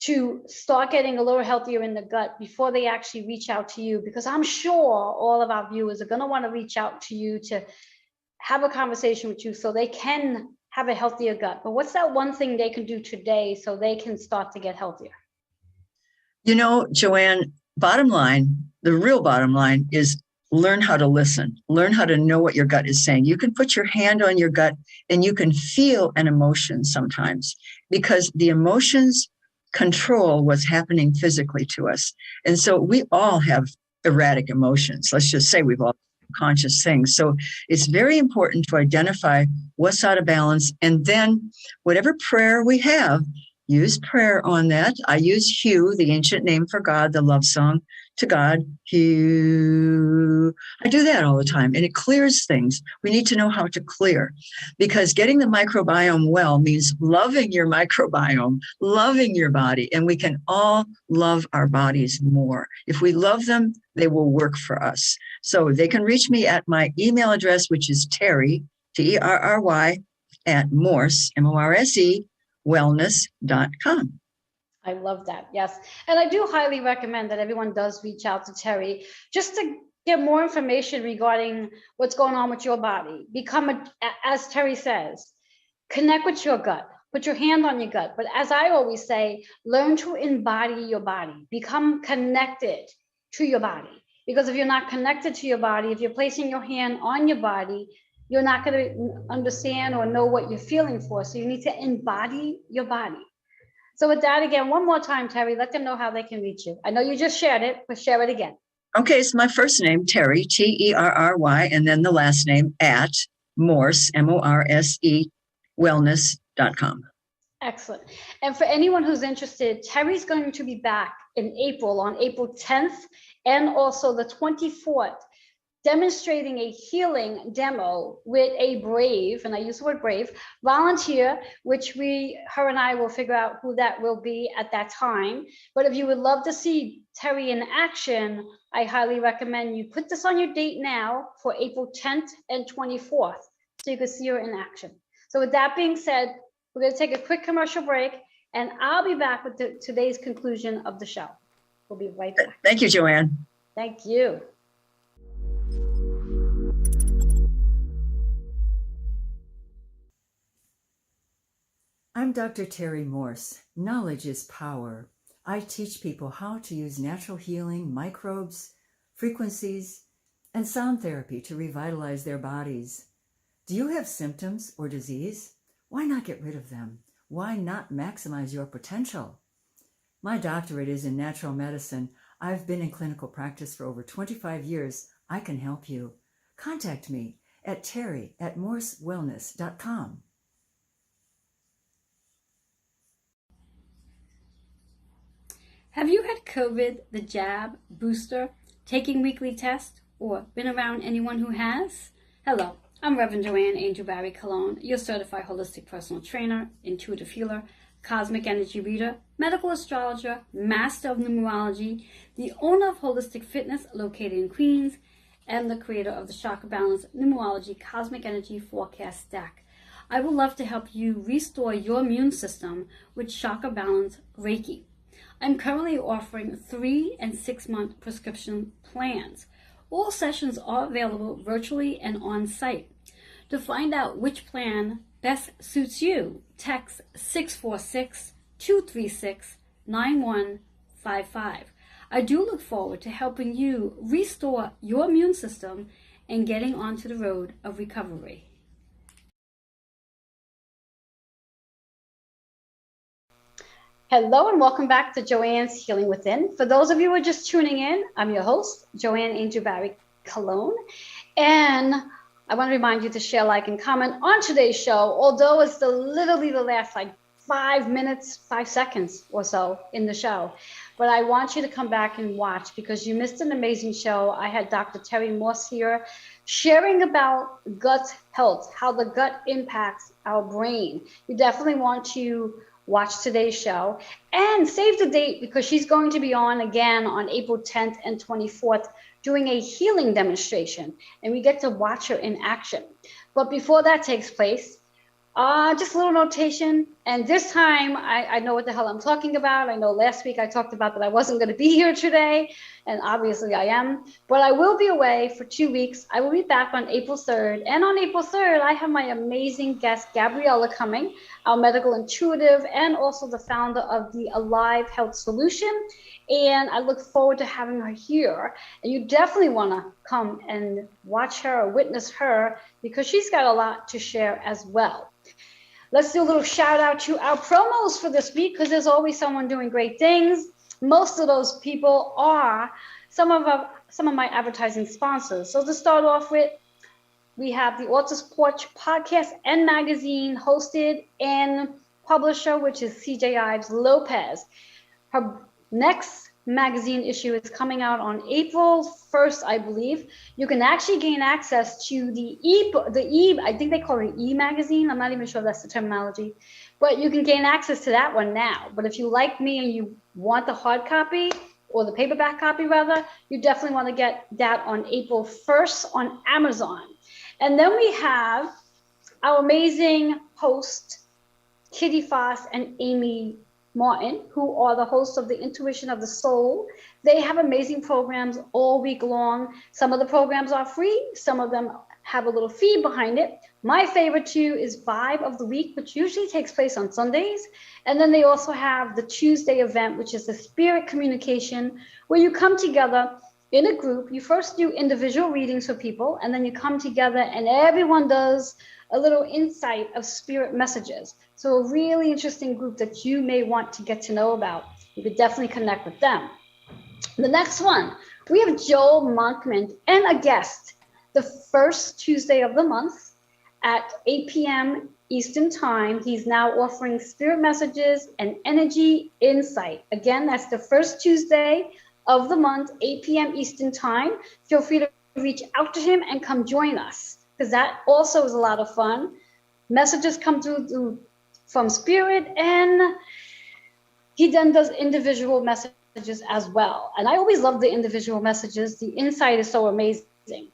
to start getting a little healthier in the gut before they actually reach out to you, because I'm sure all of our viewers are going to want to reach out to you to have a conversation with you so they can have a healthier gut. But what's that one thing they can do today so they can start to get healthier? You know, Joanne, bottom line, The real bottom line is learn how to listen, learn how to know what your gut is saying. You can put your hand on your gut and you can feel an emotion sometimes because the emotions control what's happening physically to us. And so we all have erratic emotions. Let's just say we've all conscious things. So it's very important to identify what's out of balance. And then whatever prayer we have, use prayer on that. I use Hugh, the ancient name for God, the love song to God. Hugh. I do that all the time and it clears things. We need to know how to clear because getting the microbiome well means loving your microbiome, loving your body, and we can all love our bodies more. If we love them, they will work for us. So they can reach me at my email address, which is Terry, Terry, at Morse, Morse, wellness.com. I love that. Yes. And I do highly recommend that everyone does reach out to Terry just to get more information regarding what's going on with your body. As Terry says, connect with your gut, put your hand on your gut. But as I always say, learn to embody your body, become connected to your body. Because if you're not connected to your body, if you're placing your hand on your body, you're not going to understand or know what you're feeling for. So you need to embody your body. So with that, again, one more time, Terry, let them know how they can reach you. I know you just shared it, but share it again. Okay, it's my first name, Terry, Terry, and then the last name at Morse, Morse, wellness.com. Excellent. And for anyone who's interested, Terry's going to be back in April, on April 10th and also the 24th, demonstrating a healing demo with a brave, and I use the word brave, volunteer, which her and I will figure out who that will be at that time. But if you would love to see Terry in action, I highly recommend you put this on your date now for April 10th and 24th, so you can see her in action. So with that being said, we're going to take a quick commercial break, and I'll be back with today's conclusion of the show. We'll be right back. Thank you, Joanne. Thank you. I'm Dr. Terry Morse. Knowledge is power. I teach people how to use natural healing, microbes, frequencies, and sound therapy to revitalize their bodies. Do you have symptoms or disease? Why not get rid of them? Why not maximize your potential? My doctorate is in natural medicine. I've been in clinical practice for over 25 years. I can help you. Contact me at terry@morsewellness.com. Have you had COVID, the jab, booster, taking weekly tests, or been around anyone who has? Hello, I'm Reverend Joanne Angel Barry Cologne, your certified holistic personal trainer, intuitive healer, cosmic energy reader, medical astrologer, master of numerology, the owner of Holistic Fitness located in Queens, and the creator of the Chakra Balance Numerology Cosmic Energy Forecast Stack. I would love to help you restore your immune system with Chakra Balance Reiki. I'm currently offering 3 and 6 month prescription plans. All sessions are available virtually and on site. To find out which plan best suits you, text 646-236-9155. I do look forward to helping you restore your immune system and getting onto the road of recovery. Hello and welcome back to Joanne's Healing Within. For those of you who are just tuning in, I'm your host, Joanne Angel Barry Cologne. And I want to remind you to share, like, and comment on today's show, although it's literally the last 5 minutes, 5 seconds or so in the show. But I want you to come back and watch because you missed an amazing show. I had Dr. Terry Morse here sharing about gut health, how the gut impacts our brain. You definitely want to watch today's show and save the date because she's going to be on again on April 10th and 24th doing a healing demonstration, and we get to watch her in action. But before that takes place, just a little notation, and this time I know what the hell I'm talking about. I know last week I talked about that I wasn't going to be here today, and obviously I am, but I will be away for 2 weeks. I will be back on April 3rd, and on April 3rd I have my amazing guest Gabriella coming. our medical intuitive, and also the founder of the Alive Health Solution. And I look forward to having her here. And you definitely want to come and watch her or witness her because she's got a lot to share as well. Let's do a little shout out to our promos for this week because there's always someone doing great things. Most of those people are some of my advertising sponsors. So to start off with, we have the Author's Porch podcast and magazine hosted and publisher, which is CJ Ives Lopez. Her next magazine issue is coming out on April 1st, I believe. You can actually gain access to I think they call it e-magazine. I'm not even sure that's the terminology, but you can gain access to that one now. But if you like me and you want the hard copy or the paperback copy rather, you definitely want to get that on April 1st on Amazon. And then we have our amazing host, Kitty Foss and Amy Martin, who are the hosts of the Intuition of the Soul. They have amazing programs all week long. Some of the programs are free. Some of them have a little fee behind it. My favorite too is Vibe of the Week, which usually takes place on Sundays. And then they also have the Tuesday event, which is the Spirit Communication, where you come together in a group. You first do individual readings for people, and then you come together and everyone does a little insight of spirit messages. So a really interesting group that you may want to get to know about. You could definitely connect with them. The next one, we have Joel Monkman and a guest the first Tuesday of the month at 8 p.m. Eastern Time. He's now offering spirit messages and energy insight. Again, that's the first Tuesday of the month, 8 p.m. Eastern Time. Feel free to reach out to him and come join us because that also is a lot of fun. Messages come through from spirit, and he then does individual messages as well. And I always love the individual messages. The insight is so amazing.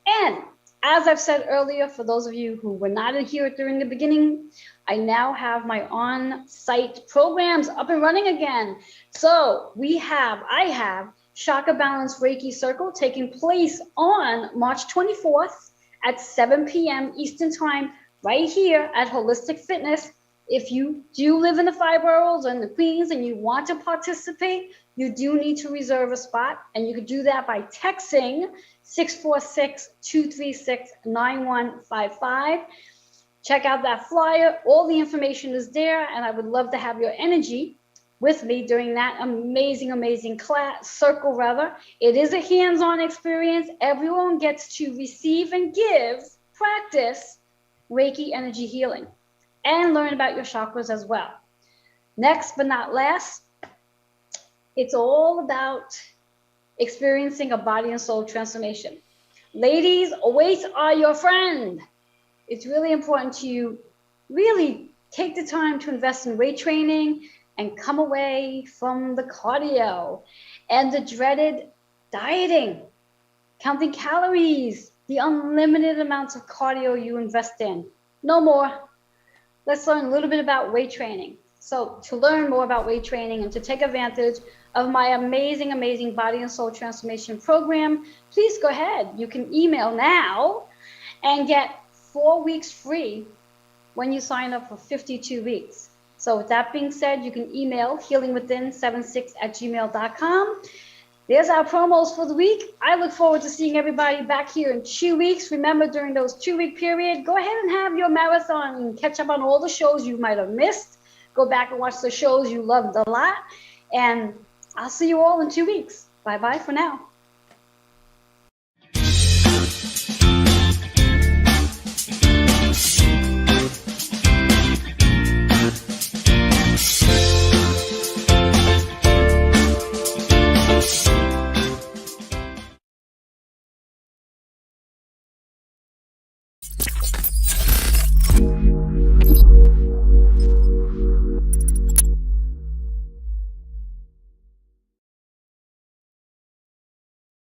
And as I've said earlier, for those of you who were not in here during the beginning, I now have my on-site programs up and running again. So I have Chakra Balance Reiki Circle taking place on March 24th at 7 p.m. Eastern Time, right here at Holistic Fitness. If you do live in the 5 boroughs and the Queens and you want to participate, you do need to reserve a spot, and you can do that by texting 646-236-9155. Check out that flyer. All the information is there, and I would love to have your energy with me during that amazing class, circle rather. It is a hands-on experience. Everyone gets to receive and practice Reiki energy healing, and learn about your chakras as well. Next but not last, it's all about experiencing a body and soul transformation. Ladies, weights are your friend. It's really important to really take the time to invest in weight training and come away from the cardio and the dreaded dieting, counting calories, the unlimited amounts of cardio you invest in. No more. Let's learn a little bit about weight training. So to learn more about weight training and to take advantage of my amazing body and soul transformation program, please go ahead. You can email now and get 4 weeks free when you sign up for 52 weeks. So with that being said, you can email healingwithin76@gmail.com. There's our promos for the week. I look forward to seeing everybody back here in 2 weeks. Remember, during those 2-week period, go ahead and have your marathon and catch up on all the shows you might have missed. Go back and watch the shows you loved a lot. And I'll see you all in 2 weeks. Bye-bye for now.